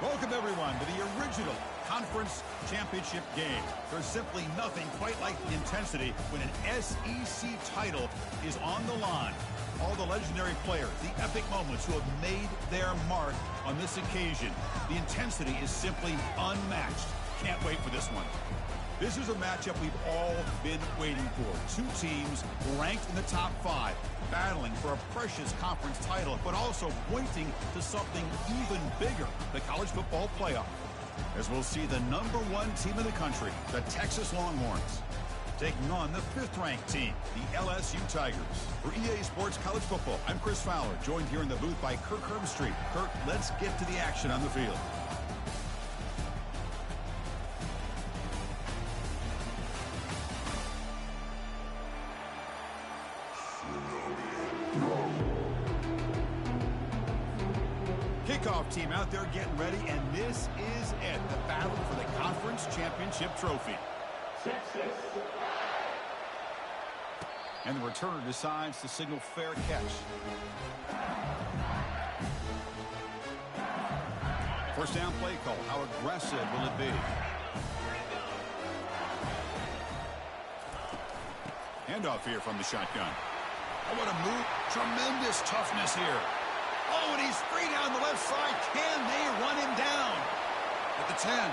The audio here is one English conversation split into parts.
Welcome, everyone, to the original conference championship game. There's simply nothing quite like the intensity when an SEC title is on the line. All the legendary players, the epic moments who have made their mark on this occasion. The intensity is simply unmatched. Can't wait for this one. This is a matchup we've all been waiting for. Two teams ranked in the top 5, battling for a precious conference title, but also pointing to something even bigger, the college football playoff. As we'll see the #1 team in the country, the Texas Longhorns, taking on the 5th-ranked team, the LSU Tigers. For EA Sports College Football, I'm Chris Fowler, joined here in the booth by Kirk Herbstreit. Kirk, let's get to the action on the field. Kickoff team out there getting ready, and this is it, the battle for the conference championship trophy. And the returner decides to signal fair catch. First down play call. How aggressive will it be? Handoff here from the shotgun. Oh, what a move. Tremendous toughness here. Oh, and he's free down the left side. Can they run him down? At the 10.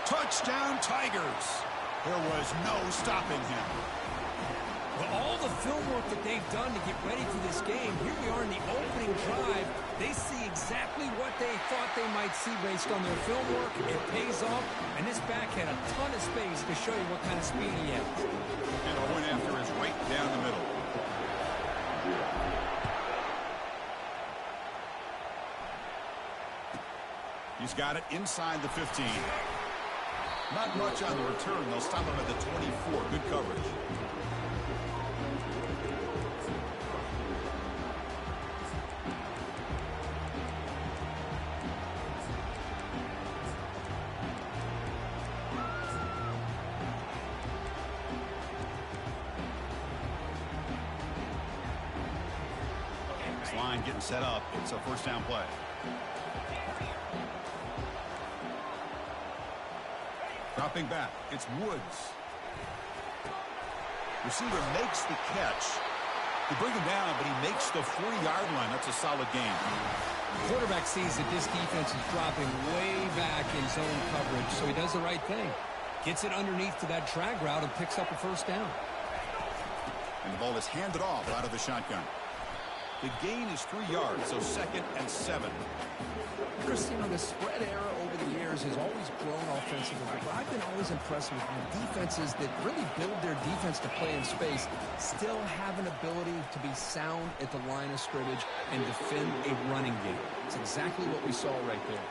Touchdown, Tigers. There was no stopping him. Well, all the film work that they've done to get ready for this game, here we are in the opening drive. They see exactly what they thought they might see based on their film work. It pays off, and this back had a ton of space to show you what kind of speed he has. And the point after is right down the middle. He's got it inside the 15. Not much on the return. They'll stop him at the 24. Good coverage. This line getting set up. It's a first down play. Dropping back, it's Woods. Receiver makes the catch. They bring him down, but he makes the 40-yard line. That's a solid gain. The quarterback sees that this defense is dropping way back in zone coverage, so he does the right thing. Gets it underneath to that drag route and picks up a first down. And the ball is handed off out of the shotgun. The gain is 3 yards, so 2nd and 7. Chris, you know, the spread era over the years has always grown offensively, but I've been always impressed with defenses that really build their defense to play in space, still have an ability to be sound at the line of scrimmage and defend a running game. It's exactly what we saw right there.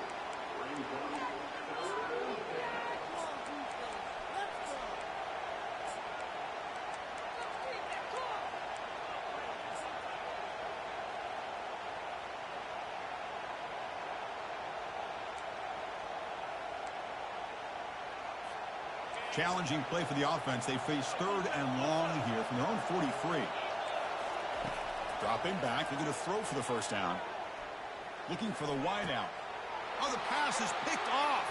Challenging play for the offense. They face 3rd and long here from their own 43. Dropping back. They're going to throw for the first down. Looking for the wideout. Oh, the pass is picked off.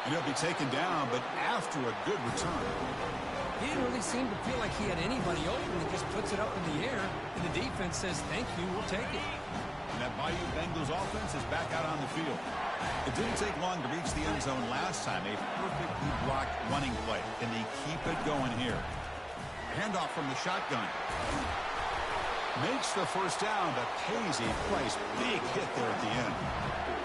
And he'll be taken down, but after a good return. He didn't really seem to feel like he had anybody open. He just puts it up in the air, and the defense says, thank you, we'll take it. And that Bayou Bengals offense is back out on the field. It didn't take long to reach the end zone last time. A perfectly blocked running play. Can they keep it going here? Handoff from the shotgun. Makes the first down, but pays a price. Big hit there at the end.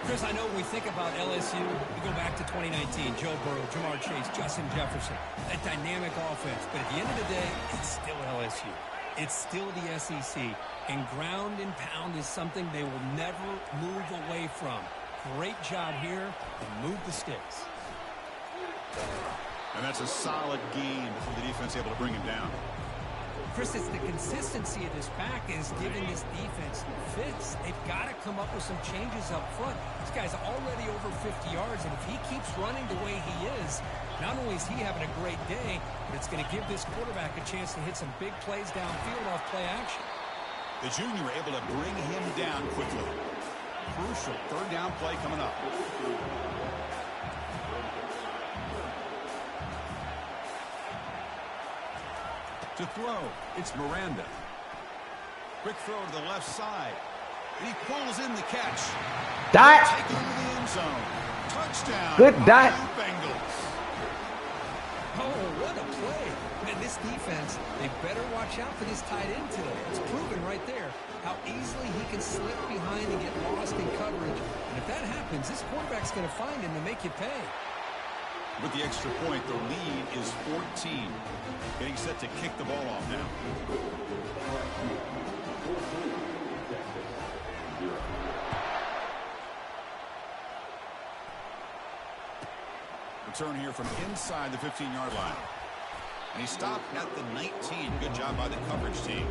Chris, I know when we think about LSU, we go back to 2019. Joe Burrow, Jamar Chase, Justin Jefferson. That dynamic offense. But at the end of the day, it's still LSU. It's still the SEC. And ground and pound is something they will never move away from. Great job here, and move the sticks. And that's a solid gain before the defense able to bring him down. Chris, it's the consistency of this back is giving this defense fits. They've got to come up with some changes up front. This guy's already over 50 yards, and if he keeps running the way he is, not only is he having a great day, but it's going to give this quarterback a chance to hit some big plays downfield off play action. The junior able to bring him down quickly. crucial third down play coming up. To throw, it's Miranda. Quick throw to the left side. And he pulls in the catch. Dot. Take him to the end zone. Touchdown. Good dot. Bengals. Oh, what a play. Man, this defense, they better watch out for this tight end today. It's proven right there how easily he can slip behind and get lost in coverage. And if that happens, this quarterback's going to find him and make you pay. With the extra point, the lead is 14. Getting set to kick the ball off now. Return here from inside the 15-yard line. And he stopped at the 19. Good job by the coverage team.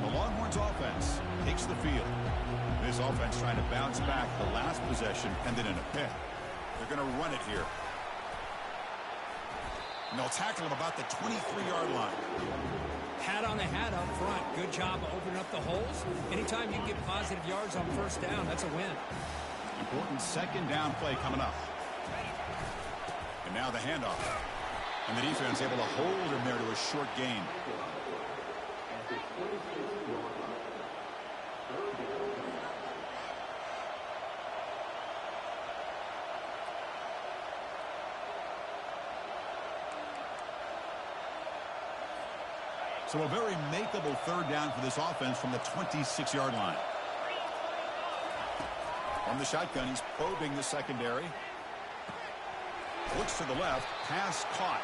The Longhorns offense takes the field. This offense trying to bounce back the last possession, ended in a pick. They're going to run it here. And they'll tackle him about the 23-yard line. Hat on the hat up front. Good job opening up the holes. Anytime you can get positive yards on first down, that's a win. Important second down play coming up. And now the handoff. And the defense able to hold him there to a short gain. So a very makeable third down for this offense from the 26-yard line. From the shotgun, he's probing the secondary. Looks to the left, pass caught.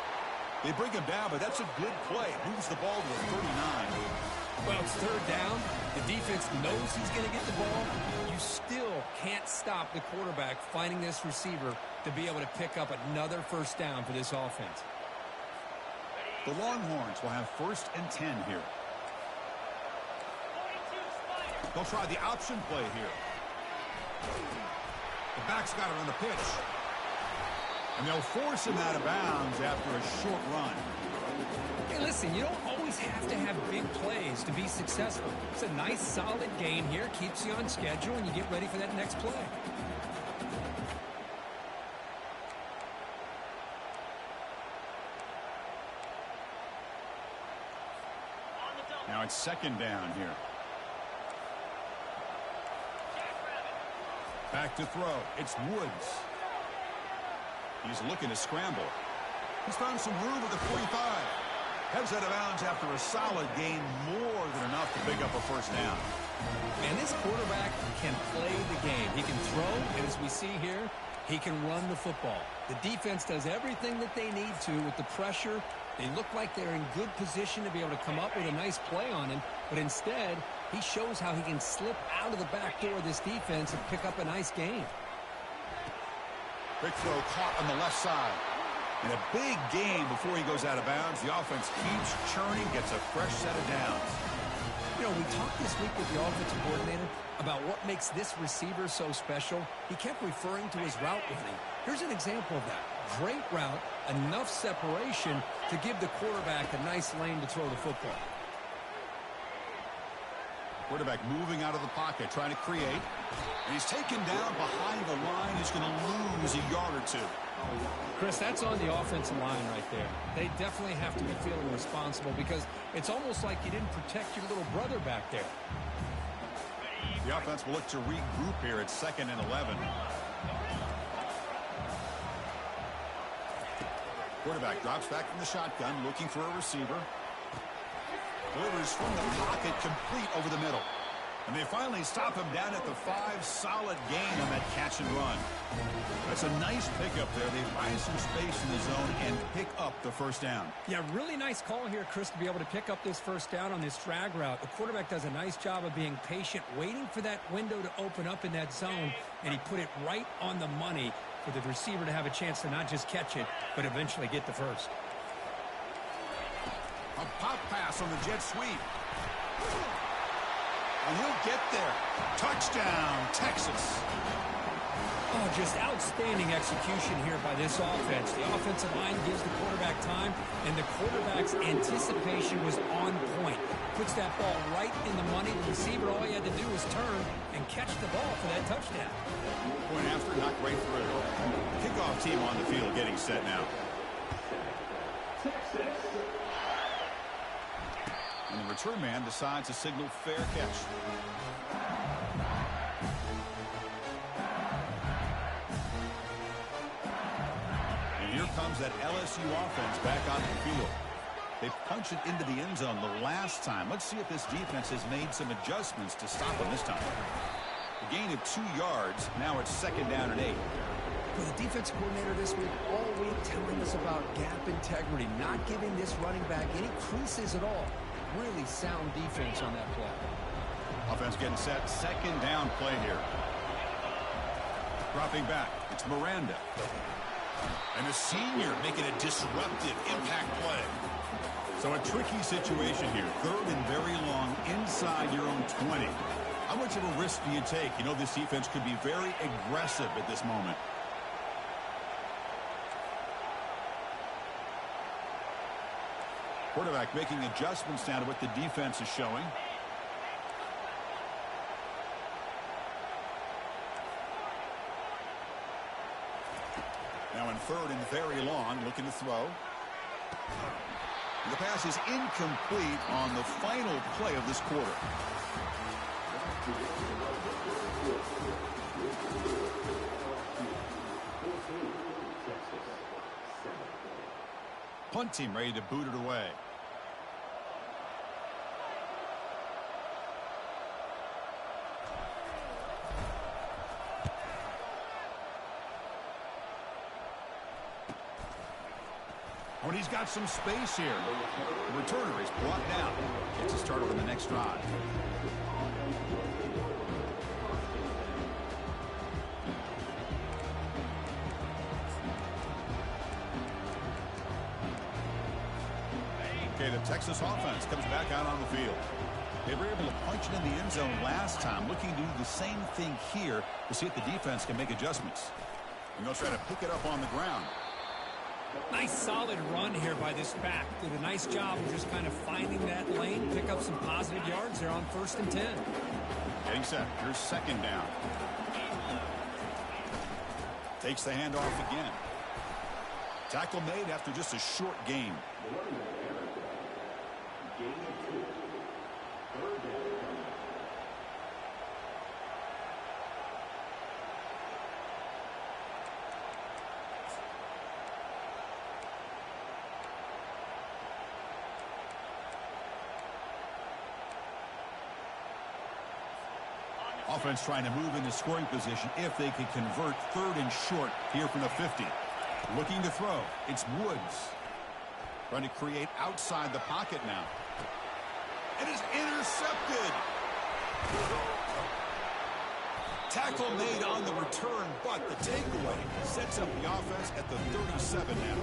They bring him down, but that's a good play. Moves the ball to the 39. Well, it's third down. The defense knows he's going to get the ball. You still can't stop the quarterback finding this receiver to be able to pick up another first down for this offense. The Longhorns will have 1st and 10 here. They'll try the option play here. The back's got it on the pitch. And they'll force him out of bounds after a short run. Hey, listen, you don't always have to have big plays to be successful. It's a nice, solid gain here. Keeps you on schedule, and you get ready for that next play. Now it's second down here. Back to throw. It's Woods. He's looking to scramble. He's found some room at the 45. Heads out of bounds after a solid gain, more than enough to pick up a first down. And this quarterback can play the game. He can throw, and as we see here, he can run the football. The defense does everything that they need to with the pressure. They look like they're in good position to be able to come up with a nice play on him, but instead, he shows how he can slip out of the back door of this defense and pick up a nice gain. Quick throw caught on the left side. And a big gain before he goes out of bounds. The offense keeps churning, gets a fresh set of downs. You know, we talked this week with the offensive coordinator about what makes this receiver so special. He kept referring to his route running. Here's an example of that. Great route, enough separation to give the quarterback a nice lane to throw the football. Quarterback moving out of the pocket, trying to create. And he's taken down behind the line. He's going to lose a yard or two. Chris, that's on the offensive line right there. They definitely have to be feeling responsible because it's almost like you didn't protect your little brother back there. The offense will look to regroup here at 2nd and 11. Quarterback drops back from the shotgun, looking for a receiver. Delivers from the pocket, complete over the middle. And they finally stop him down at the 5. Solid gain on that catch and run. That's a nice pickup there. They find some space in the zone and pick up the first down. Yeah, really nice call here, Chris, to be able to pick up this first down on this drag route. The quarterback does a nice job of being patient, waiting for that window to open up in that zone, and he put it right on the money for the receiver to have a chance to not just catch it, but eventually get the first. A pop pass on the jet sweep. And he'll get there. Touchdown, Texas. Oh, just outstanding execution here by this offense. The offensive line gives the quarterback time, and the quarterback's anticipation was on point. Puts that ball right in the money. The receiver, all he had to do was turn and catch the ball for that touchdown. Point after, knocked right through. Kickoff team on the field getting set now. And the return man decides to signal fair catch. And here comes that LSU offense back on the field. They punched it into the end zone the last time. Let's see if this defense has made some adjustments to stop them this time. A gain of 2 yards. Now it's 2nd down and 8. For the defense coordinator this week, all week telling us about gap integrity, not giving this running back any creases at all. Really sound defense on that play. Offense getting set. 2nd down play here. Dropping back. It's Miranda. And a senior making a disruptive impact play. So a tricky situation here. 3rd and very long inside your own 20. How much of a risk do you take? You know this defense could be very aggressive at this moment. Quarterback making adjustments now to what the defense is showing. Now in 3rd and very long, looking to throw. The pass is incomplete on the final play of this quarter. Punt team ready to boot it away. When he's got some space here. The returner is brought down. Gets us started on the next drive. Okay, the Texas offense comes back out on the field. They were able to punch it in the end zone last time. Looking to do the same thing here to see if the defense can make adjustments. And they'll try to pick it up on the ground. Nice solid run here by this back. Did a nice job of just kind of finding that lane, pick up some positive yards there on 1st and 10. Getting set. Here's 2nd down. Takes the handoff again. Tackle made after just a short gain. Offense trying to move into scoring position if they can convert 3rd and short here from the 50. Looking to throw. It's Woods. Trying to create outside the pocket now. It is intercepted. Tackle made on the return, but the takeaway sets up the offense at the 37 now.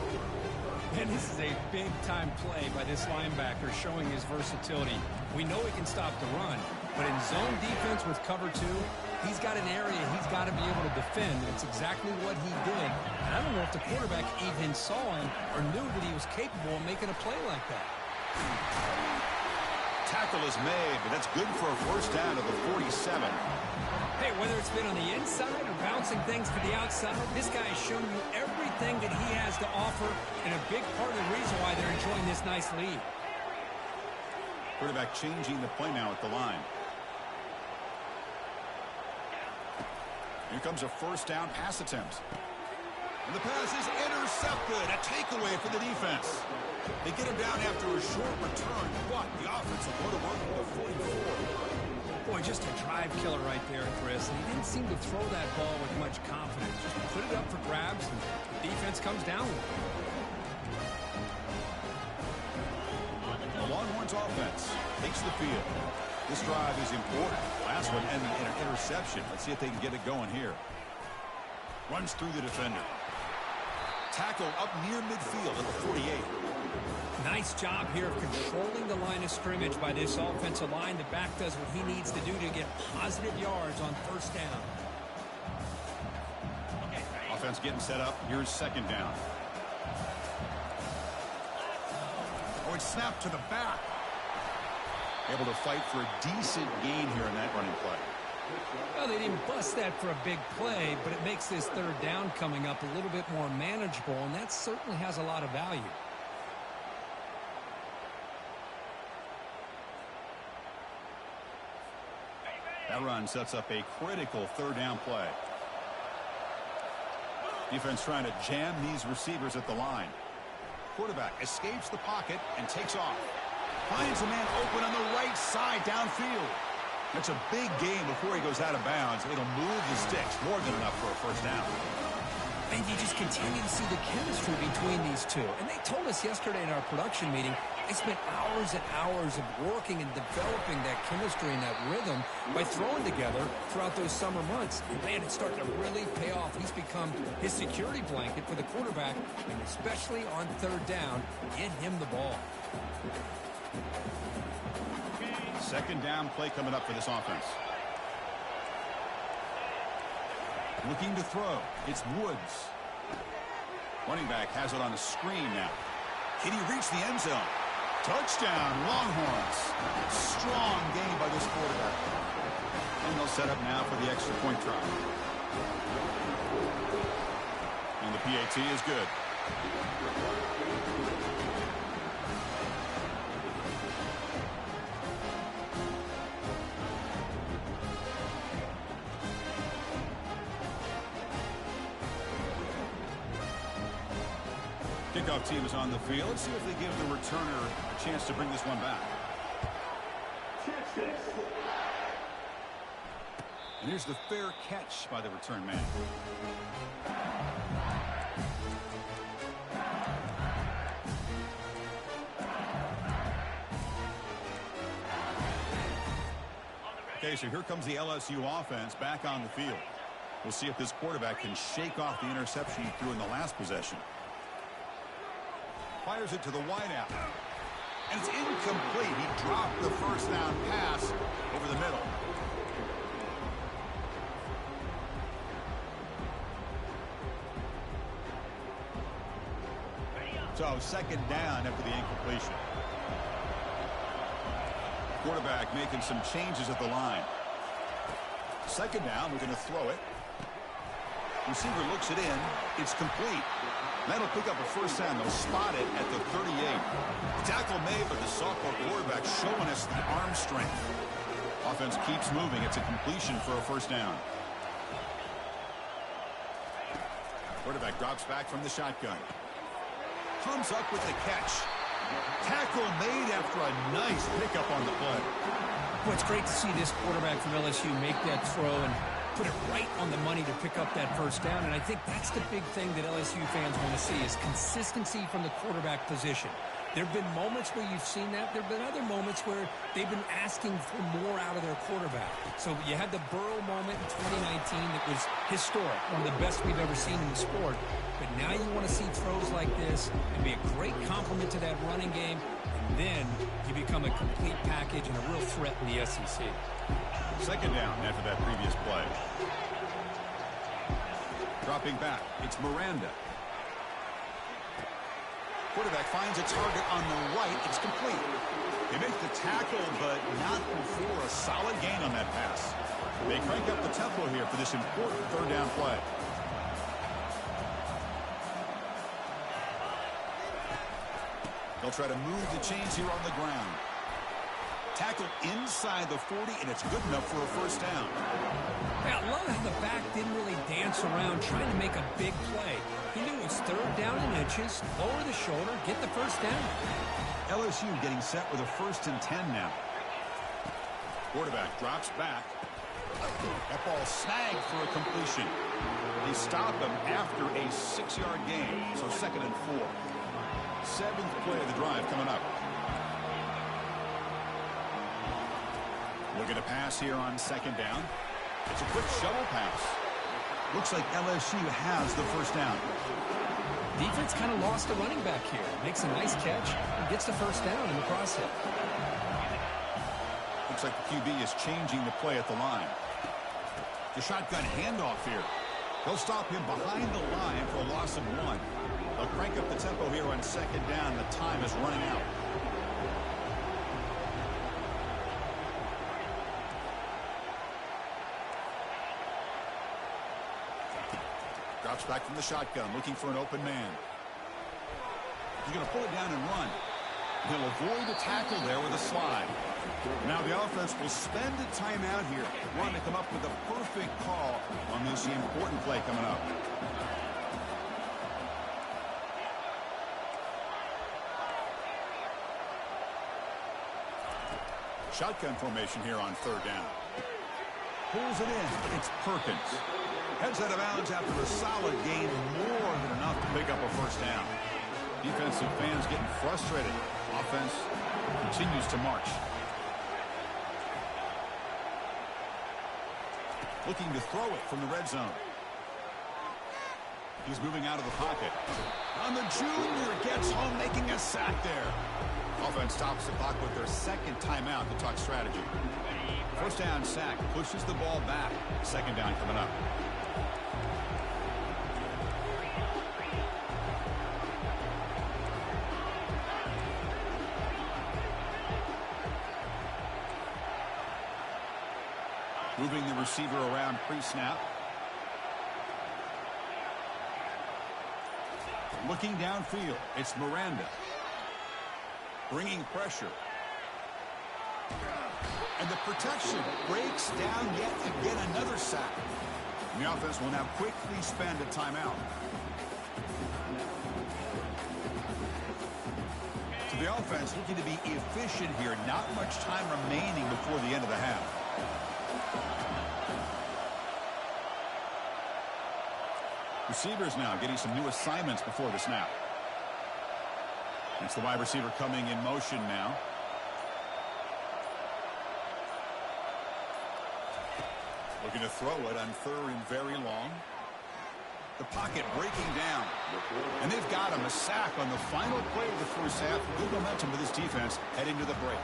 And this is a big-time play by this linebacker showing his versatility. We know he can stop the run, but in zone defense with cover 2, he's got an area he's got to be able to defend. It's exactly what he did. And I don't know if the quarterback even saw him or knew that he was capable of making a play like that. Tackle is made, but that's good for a 1st down to the 47. Hey, whether it's been on the inside or bouncing things to the outside, this guy has shown you everything that he has to offer, and a big part of the reason why they're enjoying this nice lead. Quarterback changing the play now at the line. Here comes a 1st down pass attempt. And the pass is intercepted. A takeaway for the defense. They get him down after a short return, but the offense will go to work with the 44. Boy, just a drive killer right there, Chris. And he didn't seem to throw that ball with much confidence. Just put it up for grabs, and the defense comes down with it. The Longhorns offense takes the field. This drive is important. Last one ending in an interception. Let's see if they can get it going here. Runs through the defender. Tackle up near midfield at the 48. Nice job here of controlling the line of scrimmage by this offensive line. The back does what he needs to do to get positive yards on 1st down. Offense getting set up. Here's second down. Oh, it's snapped to the back. Able to fight for a decent gain here in that running play. Well, they didn't bust that for a big play, but it makes this third down coming up a little bit more manageable, and that certainly has a lot of value. That run sets up a critical third down play. Defense trying to jam these receivers at the line. Quarterback escapes the pocket and takes off. Finds a man open on the right side downfield. That's a big game before he goes out of bounds. It'll move the sticks more than enough for a first down. And you just continue to see the chemistry between these two. And they told us yesterday in our production meeting, they spent hours and hours of working and developing that chemistry and that rhythm by throwing together throughout those summer months. And man, it's starting to really pay off. He's become his security blanket for the quarterback, and especially on third down, get him the ball. Second down play coming up for this offense. Looking to throw. It's Woods. Running back has it on a screen now. Can he reach the end zone? Touchdown, Longhorns. Strong game by this quarterback. And they'll set up now for the extra point try. And the PAT is good. Kickoff team is on the field. Let's see if they give the returner a chance to bring this one back. And here's the fair catch by the return man. Okay, so here comes the LSU offense back on the field. We'll see if this quarterback can shake off the interception he threw in the last possession. Fires it to the wideout. And it's incomplete. He dropped the first down pass over the middle. So second down after the incompletion. Quarterback making some changes at the line. Second down, we're going to throw it. Receiver looks it in. It's complete. That'll pick up a first down. They'll spot it at the 38. Tackle made, but the sophomore quarterback showing us the arm strength. Offense keeps moving. It's a completion for a first down. Quarterback drops back from the shotgun. Comes up with the catch. Tackle made after a nice pickup on the play. Well, it's great to see this quarterback from LSU make that throw and put it right on the money to pick up that first down. And I think that's the big thing that LSU fans want to see is consistency from the quarterback position. There have been moments where you've seen that. There have been other moments where they've been asking for more out of their quarterback. So you had the Burrow moment in 2019 that was historic, one of the best we've ever seen in the sport. But now you want to see throws like this and be a great complement to that running game. And then you become a complete package and a real threat in the SEC. Second down after that previous play. Dropping back, it's Miranda. Quarterback finds a target on the right. It's complete. They make the tackle, but not before a solid gain on that pass. They crank up the tempo here for this important third down play. They'll try to move the chains here on the ground. Tackle inside the 40, and it's good enough for a first down. Yeah, I love how the back didn't really dance around trying to make a big play. He knew it was third down in inches, lower the shoulder, get the first down. LSU getting set with a 1st and 10 now. Quarterback drops back. That ball snagged for a completion. They stop him after a 6-yard gain, so 2nd and 4. 7th play of the drive coming up. Looking to pass here on 2nd down. It's a quick shovel pass. Looks like LSU has the first down. Defense kind of lost a running back here. Makes a nice catch and gets the first down in the process. Looks like the QB is changing the play at the line. The shotgun handoff here. They'll stop him behind the line for a loss of 1. They'll crank up the tempo here on 2nd down. The time is running out. Drops back from the shotgun, looking for an open man. He's going to pull it down and run. He'll avoid the tackle there with a slide. Now the offense will spend a timeout here, wanting to come up with a perfect call on this important play coming up. Shotgun formation here on 3rd down. Pulls it in. It's Perkins. Heads out of bounds after a solid gain, more than enough to pick up a 1st down. Defensive fans getting frustrated. Offense continues to march. Looking to throw it from the red zone. He's moving out of the pocket. On the junior, gets home, making a sack there. Offense stops the clock with their 2nd timeout to talk strategy. 1st down sack, pushes the ball back. 2nd down coming up. Moving the receiver around pre-snap. Looking downfield, it's Miranda. Bringing pressure. And the protection breaks down yet again, another sack. And the offense will now quickly spend a timeout. So the offense looking to be efficient here. Not much time remaining before the end of the half. Receivers now getting some new assignments before the snap. It's the wide receiver coming in motion now. Looking to throw it on 3rd and very long. The pocket breaking down. And they've got him, a sack on the final play of the 1st half. Good momentum with this defense heading to the break.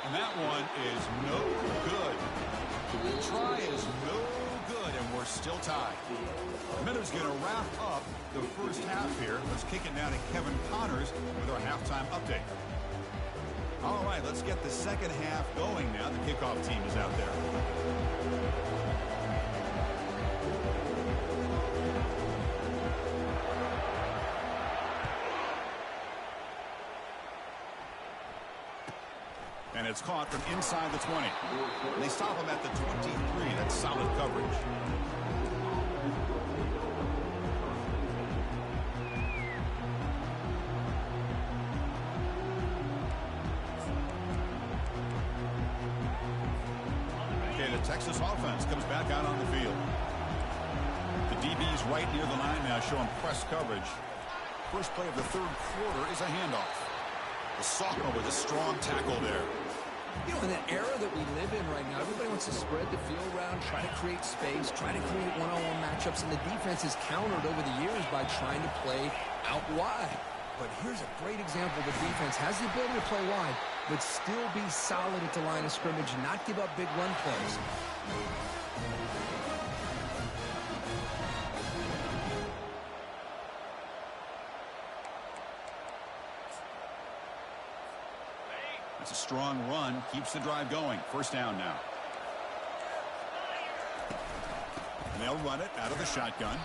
And that one is no good. The try is no good, and we're still tied. Miller's going to wrap up the 1st half here. Let's kick it down to Kevin Connors with our halftime update. All right, let's get the 2nd half going now. The kickoff team is out there. And it's caught from inside the 20. And they stop him at the 23. That's solid coverage. Okay, the Texas offense comes back out on the field. The DB's right near the line now, showing press coverage. First play of the 3rd quarter is a handoff. The sophomore with a strong tackle there. You know, in the era that we live in right now, everybody wants to spread the field around, try to create space, try to create one-on-one matchups, and the defense has countered over the years by trying to play out wide. But here's a great example. The defense has the ability to play wide, but still be solid at the line of scrimmage and not give up big run plays. That's a strong run, keeps the drive going. 1st down now. And they'll run it out of the shotgun.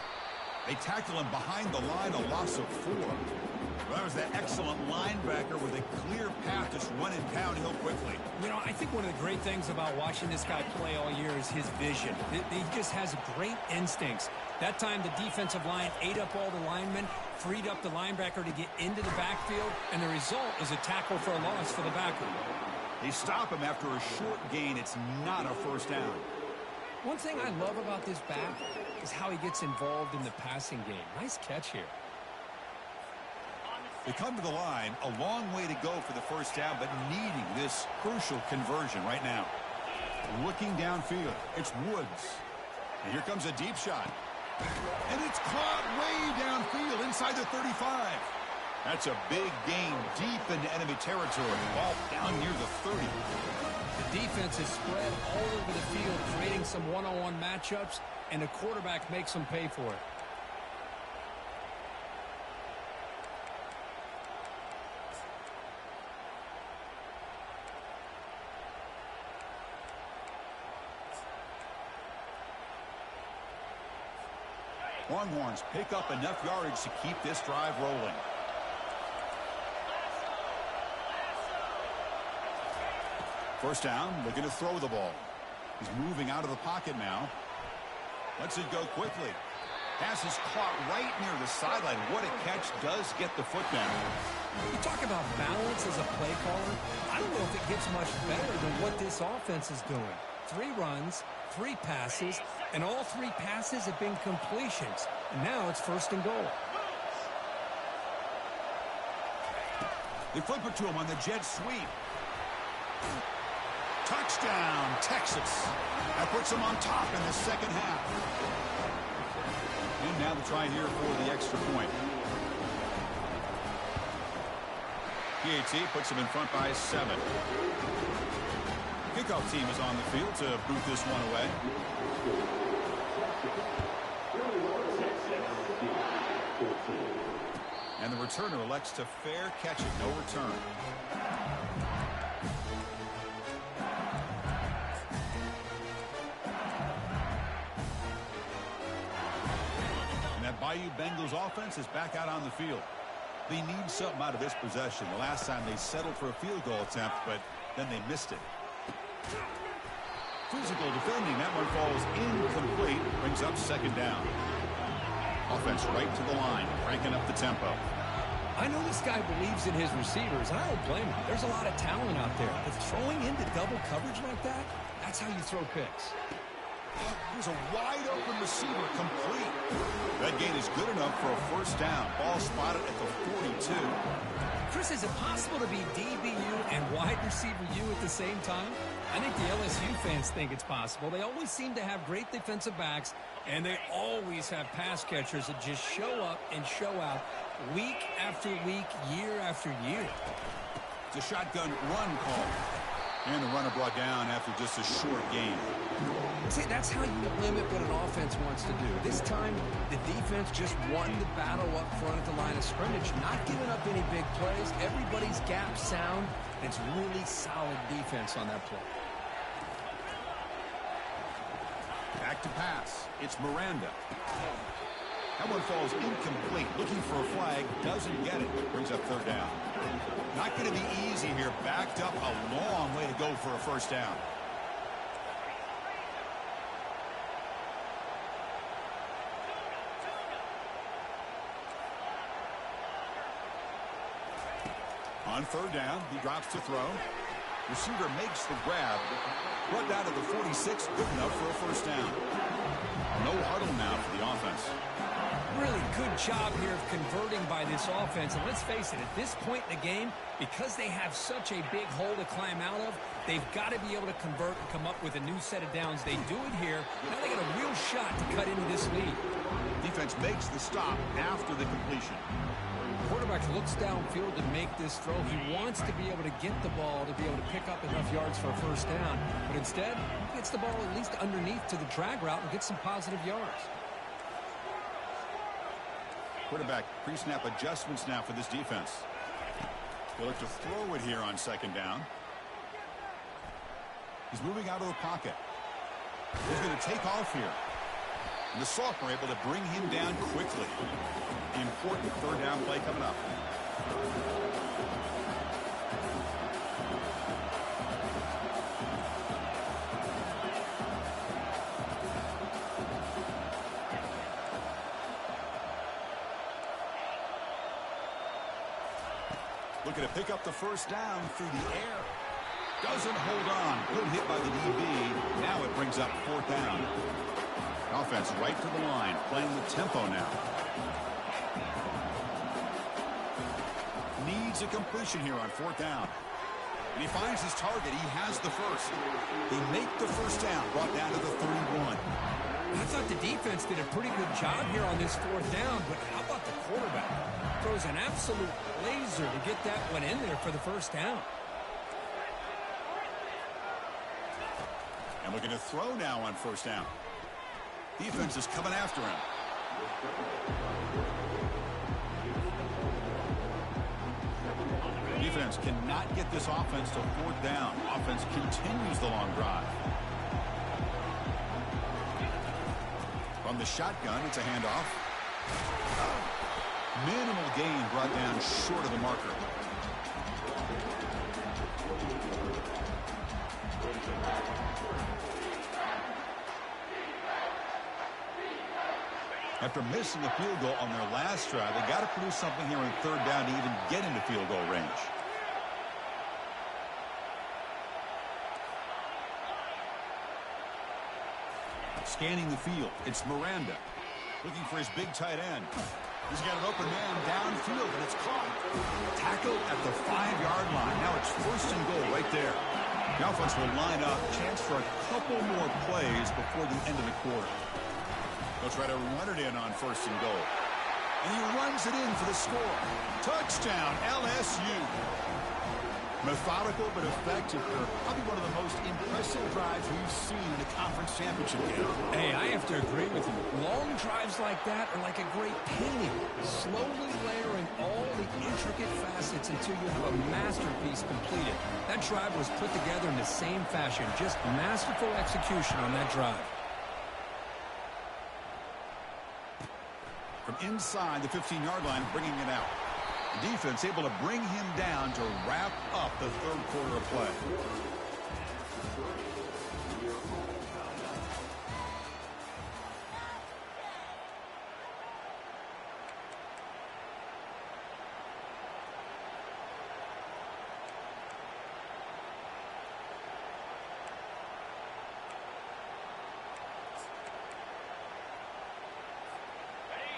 They tackle him behind the line, a loss of 4. Well, that was that excellent linebacker with a clear path, just running downhill quickly. You know, I think one of the great things about watching this guy play all year is his vision. He just has great instincts. That time, the defensive line ate up all the linemen, freed up the linebacker to get into the backfield, and the result is a tackle for a loss for the backer. They stop him after a short gain. It's not a 1st down. One thing I love about this back is how he gets involved in the passing game. Nice catch here. They come to the line, a long way to go for the 1st down, but needing this crucial conversion right now. Looking downfield, it's Woods. And here comes a deep shot. And it's caught way downfield inside the 35. That's a big gain deep into enemy territory. Ball down near the 30. The defense is spread all over the field, creating some one-on-one matchups, and the quarterback makes them pay for it. Longhorns pick up enough yardage to keep this drive rolling. First down, looking to throw the ball. He's moving out of the pocket now. Lets it go quickly. Pass is caught right near the sideline. What a catch, does get the foot down. You talk about balance as a play caller. I don't know if it gets much better than what this offense is doing. 3 runs, 3 passes, and all 3 passes have been completions. And now it's first and goal. They flip it to him on the jet sweep. Touchdown, Texas. That puts them on top in the second half. And now the try here for the extra point. PAT puts them in front by 7. Kickoff team is on the field to boot this one away. And the returner elects to fair catch it, no return. And that Bayou Bengals offense is back out on the field. They need something out of this possession. The last time they settled for a field goal attempt, but then they missed it. Physical defending. That one falls incomplete. Brings up second down. Offense right to the line, cranking up the tempo. I know this guy believes in his receivers, and I don't blame him. There's a lot of talent out there. But throwing into double coverage like that, that's how you throw picks. There's a wide-open receiver, complete. That gain is good enough for a first down. Ball spotted at the 42. Chris, is it possible to be DBU and wide receiver U at the same time? I think the LSU fans think it's possible. They always seem to have great defensive backs, and they always have pass catchers that just show up and show out week after week, year after year. It's a shotgun run call. And the runner brought down after just a short gain. See, that's how you limit what an offense wants to do. This time, the defense just won the battle up front at the line of scrimmage, not giving up any big plays. Everybody's gap sound, and it's really solid defense on that play. Back to pass. It's Miranda. That one falls incomplete. Looking for a flag. Doesn't get it. Brings up third down. Not going to be easy here. Backed up a long way to go for a first down. On third down, he drops to throw. Receiver makes the grab. Brought down to the 46. Good enough for a first down. No huddle now for the offense. Really good job here of converting by this offense. And let's face it, at this point in the game, because they have such a big hole to climb out of, they've got to be able to convert and come up with a new set of downs. They do it here. Now they got a real shot to cut into this lead. Defense makes the stop after the completion. Quarterback looks downfield to make this throw. He wants to be able to get the ball to be able to pick up enough yards for a first down. But instead, he gets the ball at least underneath to the drag route and gets some positive yards. Quarterback pre-snap adjustments now for this defense. They'll look to throw it here on second down. He's moving out of the pocket. He's going to take off here. And the sophomore able to bring him down quickly. The important third down play coming up. Looking to pick up the first down through the air. Doesn't hold on. Good hit by the DB. Now it brings up fourth down. Offense right to the line, playing the tempo now. Needs a completion here on fourth down. And he finds his target. He has the first. They make the first down, brought down to the 31. I thought the defense did a pretty good job here on this fourth down, but how about the quarterback? Throws an absolute laser to get that one in there for the first down. And looking to throw now on first down. Defense is coming after him. Defense cannot get this offense to fourth down. Offense continues the long drive. From the shotgun, it's a handoff. Minimal gain brought down short of the marker. After missing a field goal on their last drive, they got to produce something here on third down to even get into field goal range. Scanning the field, it's Miranda. Looking for his big tight end. He's got an open man downfield, and it's caught. Tackled at the 5-yard line. Now it's first and goal right there. The offense will line up. Chance for a couple more plays before the end of the quarter. They'll try to run it in on first and goal. And he runs it in for the score. Touchdown, LSU. Methodical but effective. Probably one of the most impressive drives we've seen in a conference championship game. Hey, I have to agree with you. Long drives like that are like a great painting. Slowly layering all the intricate facets until you have a masterpiece completed. That drive was put together in the same fashion. Just masterful execution on that drive. From inside the 15-yard line, bringing it out. The defense able to bring him down to wrap up the third quarter of play.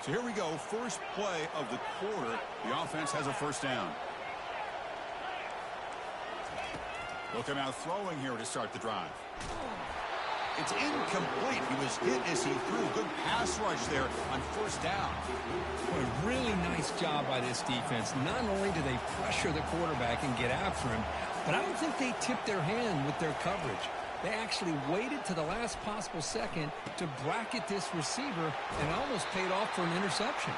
So here we go, first play of the quarter. The offense has a first down. Looking out throwing here to start the drive. It's incomplete. He was hit as he threw. Good pass rush there on first down. Boy, really nice job by this defense. Not only do they pressure the quarterback and get after him, but I don't think they tipped their hand with their coverage. They actually waited to the last possible second to bracket this receiver, and it almost paid off for an interception.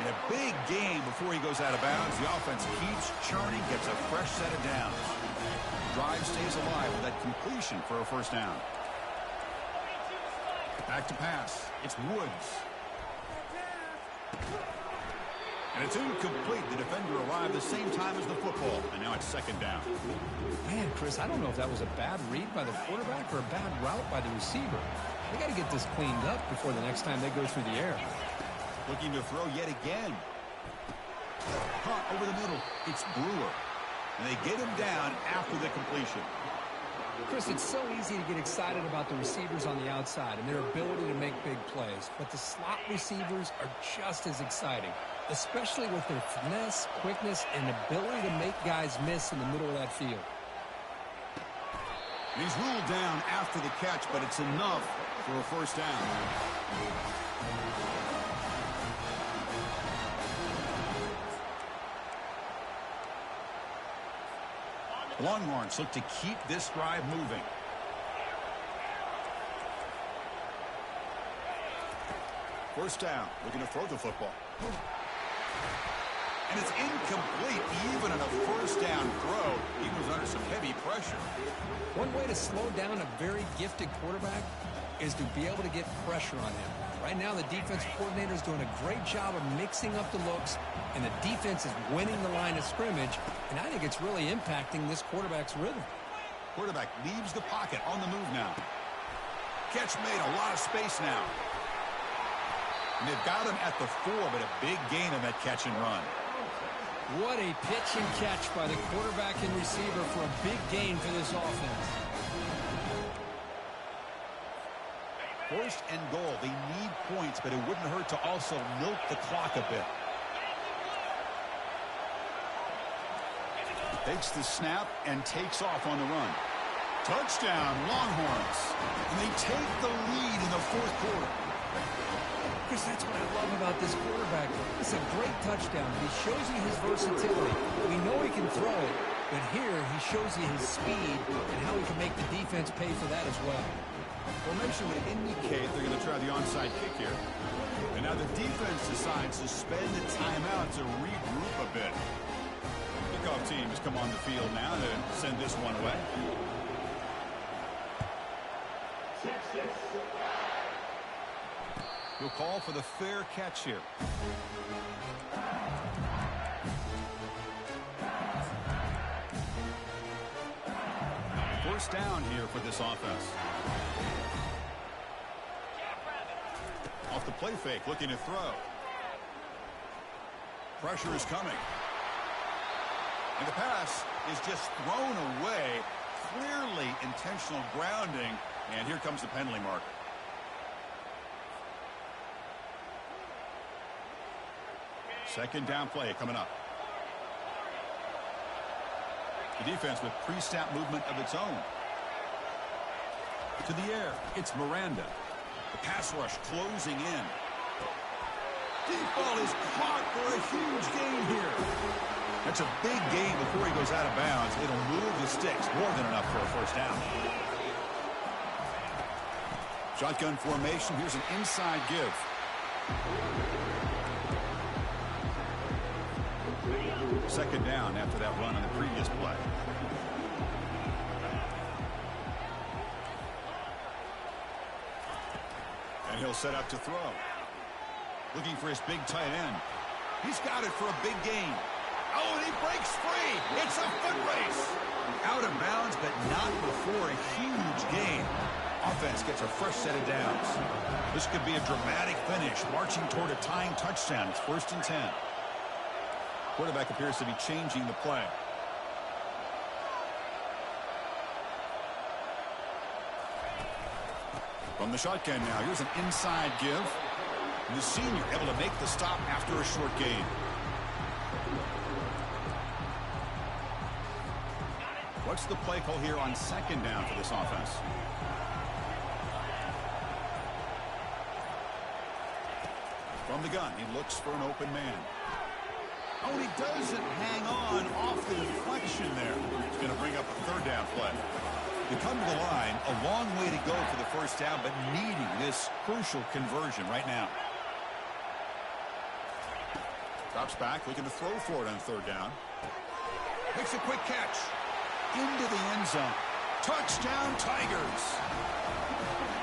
And a big game before he goes out of bounds. The offense keeps churning, gets a fresh set of downs. Drive stays alive with that completion for a first down. Back to pass. It's Woods. And it's incomplete. The defender arrived the same time as the football. And now it's second down. Man, Chris, I don't know if that was a bad read by the quarterback or a bad route by the receiver. They got to get this cleaned up before the next time they go through the air. Looking to throw yet again. Punt over the middle. It's Brewer. And they get him down after the completion. Chris, it's so easy to get excited about the receivers on the outside and their ability to make big plays. But the slot receivers are just as exciting, especially with their finesse, quickness, and ability to make guys miss in the middle of that field. And he's ruled down after the catch, but it's enough for a first down. Longhorns look to keep this drive moving. First down, looking to throw the football. And it's incomplete, even on a first down throw. He was under some heavy pressure. One way to slow down a very gifted quarterback is to be able to get pressure on him. Right now, the defense coordinator is doing a great job of mixing up the looks, and the defense is winning the line of scrimmage, and I think it's really impacting this quarterback's rhythm. Quarterback leaves the pocket on the move now. Catch made, a lot of space now. And they've got him at the 4, but a big gain on that catch and run. What a pitch and catch by the quarterback and receiver for a big gain for this offense. First and goal. They need points, but it wouldn't hurt to also milk the clock a bit. Takes the snap and takes off on the run. Touchdown, Longhorns. And they take the lead in the fourth quarter. Chris, that's what I love about this quarterback. It's a great touchdown. He shows you his versatility. We know he can throw it, but here he shows you his speed and how he can make the defense pay for that as well. Formation would indicate they're going to try the onside kick here. And now the defense decides to spend a timeout to regroup a bit. Kickoff team has come on the field now to send this one away. He'll call for the fair catch here. First down here for this offense. Off the play fake, looking to throw. Pressure is coming. And the pass is just thrown away. Clearly intentional grounding. And here comes the penalty marker. Second down play coming up. The defense with pre-snap movement of its own. To the air, it's Miranda. The pass rush closing in. Deep ball is caught for a huge gain here. That's a big gain before he goes out of bounds. It'll move the sticks more than enough for a first down. Shotgun formation. Here's an inside give. Second down after that run on the previous play. And he'll set up to throw. Looking for his big tight end. He's got it for a big gain. Oh, and he breaks free. It's a foot race. Out of bounds, but not before a huge gain. Offense gets a fresh set of downs. This could be a dramatic finish, marching toward a tying touchdown. It's 1st and 10. Quarterback appears to be changing the play. From the shotgun now, here's an inside give. And the senior able to make the stop after a short gain. What's the play call here on second down for this offense? From the gun, he looks for an open man. Oh, and he doesn't hang on off the deflection there. He's going to bring up a third down play. They come to the line, a long way to go for the first down, but needing this crucial conversion right now. Drops back, looking to throw for it on third down. Makes a quick catch. Into the end zone. Touchdown, Tigers.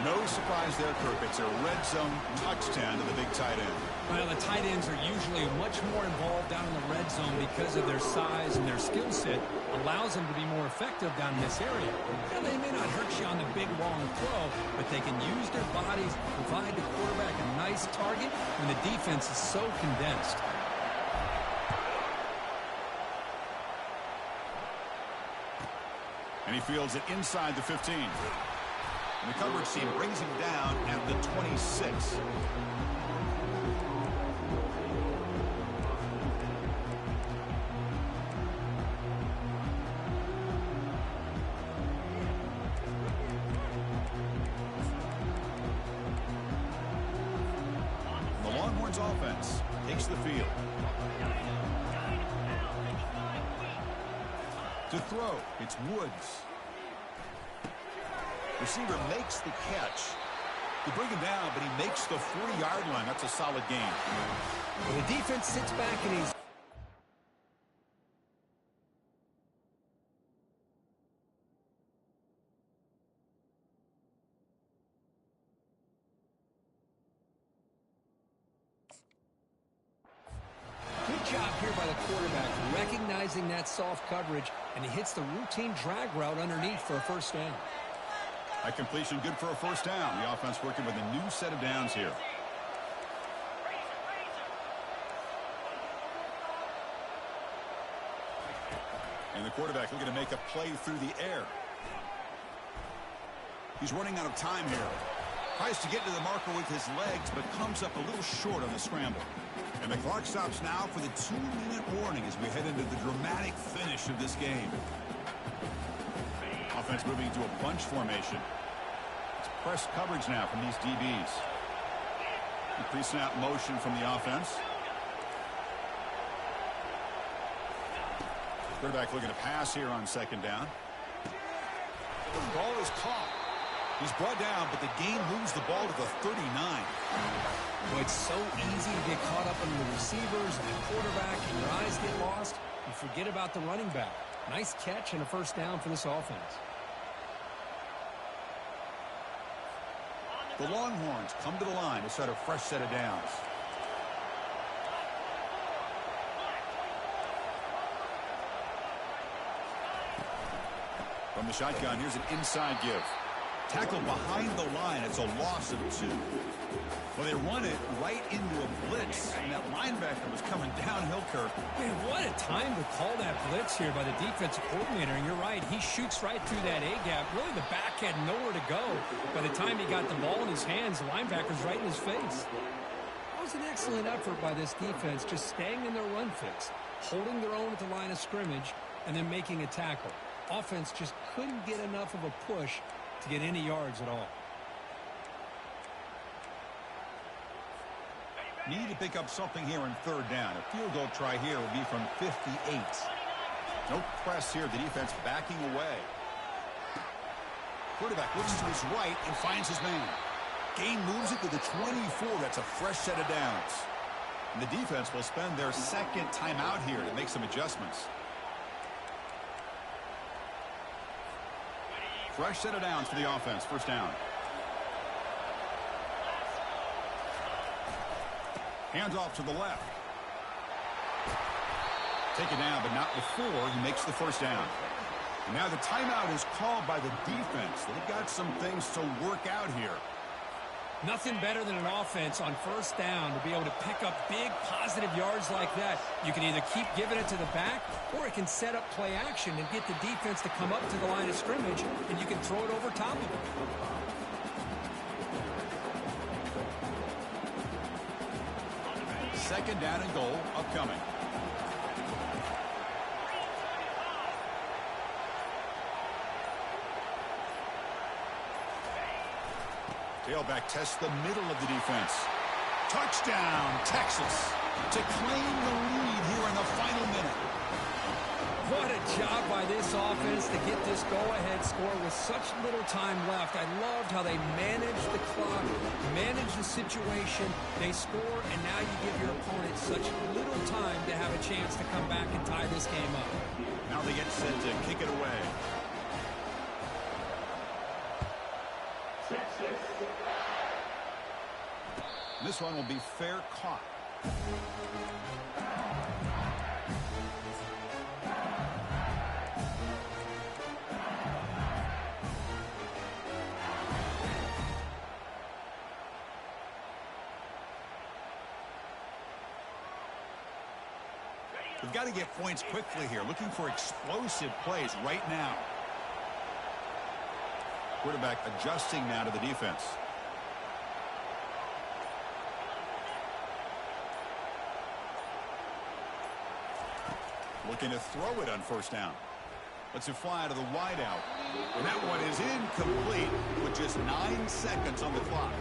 No surprise there, Kirk. It's a red zone touchdown to the big tight end. Well, the tight ends are usually much more involved down in the red zone because of their size and their skill set. Allows them to be more effective down in this area. And they may not hurt you on the big, long throw, but they can use their bodies, provide the quarterback a nice target when the defense is so condensed. And he fields it inside the 15. And the coverage team brings him down at the 26. The Longhorns offense takes the field. To throw, it's Woods. Receiver makes the catch. They bring him down, but he makes the 40-yard line. That's a solid gain. Well, the defense sits back and he's... Good job here by the quarterback, recognizing that soft coverage, and he hits the routine drag route underneath for a first down. That completion good for a first down. The offense working with a new set of downs here. And the quarterback looking to make a play through the air. He's running out of time here. Tries to get to the marker with his legs, but comes up a little short on the scramble. And the clock stops now for the 2-minute warning as we head into the dramatic finish of this game. Offense moving into a bunch formation. press coverage now from these DBs. The pre-snap motion from the offense. Quarterback looking to pass here on second down. The ball is caught. He's brought down, but the game moves the ball to the 39. Well, it's so easy to get caught up in the receivers and the quarterback, and your eyes get lost. You forget about the running back. Nice catch and a first down for this offense. The Longhorns come to the line to set a fresh set of downs. From the shotgun, here's an inside give. Tackled behind the line. It's a loss of 2. Well, they run it right into a blitz, and that linebacker was coming downhill, Kirk. Man, what a time to call that blitz here by the defensive coordinator. And you're right, he shoots right through that A-gap. Really, the back had nowhere to go. By the time he got the ball in his hands, the linebacker's right in his face. That was an excellent effort by this defense, just staying in their run fix, holding their own at the line of scrimmage, and then making a tackle. Offense just couldn't get enough of a push to get any yards at all. Need to pick up something here on third down. A field goal try here will be from 58. No press here. The defense backing away. Quarterback looks to his right and finds his man. Gain moves it to the 24. That's a fresh set of downs. And the defense will spend their second timeout here to make some adjustments. Fresh set of downs for the offense. First down. Hands off to the left. Taken down, but not before he makes the first down. And now the timeout is called by the defense. They've got some things to work out here. Nothing better than an offense on first down to be able to pick up big positive yards like that. You can either keep giving it to the back, or it can set up play action and get the defense to come up to the line of scrimmage, and you can throw it over top of it. Second down and goal upcoming. Tailback tests the middle of the defense. Touchdown, Texas, to claim the lead here in the final minute. What a job by this offense to get this go-ahead score with such little time left. I loved how they managed the clock, managed the situation. They score, and now you give your opponent such little time to have a chance to come back and tie this game up. Now they get set to kick it away. This one will be fair caught. We've got to get points quickly here. Looking for explosive plays right now. Quarterback adjusting now to the defense. Looking to throw it on first down. Lets it fly to the wideout. And that one is incomplete with just 9 seconds on the clock.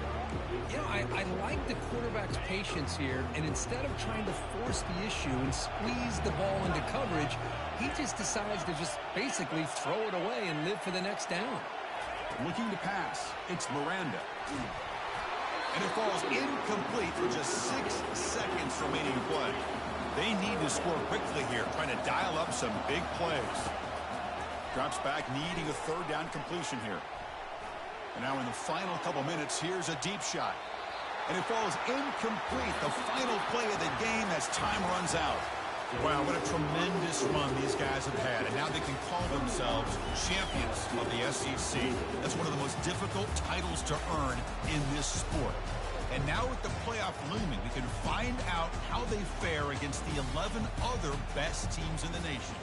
You know, I like the quarterback's patience here, and instead of trying to force the issue and squeeze the ball into coverage, he just decides to just basically throw it away and live for the next down. Looking to pass. It's Miranda. And it falls incomplete with just 6 seconds remaining to play. They need to score quickly here, trying to dial up some big plays. Drops back, needing a third down completion here. And now in the final couple minutes, here's a deep shot. And it falls incomplete, the final play of the game as time runs out. Wow, what a tremendous run these guys have had. And now they can call themselves champions of the SEC. That's one of the most difficult titles to earn in this sport. And now with the playoff looming, we can find out how they fare against the 11 other best teams in the nation.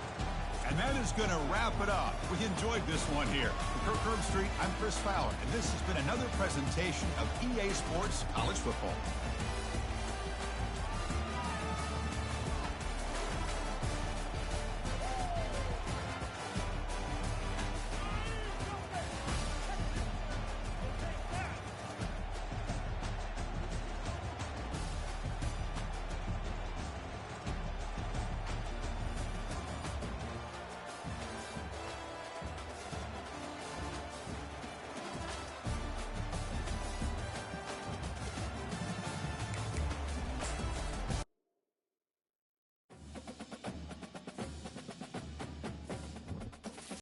And that is going to wrap it up. We enjoyed this one here. For Kirk Herbstreit, I'm Chris Fowler, and this has been another presentation of EA Sports College Football.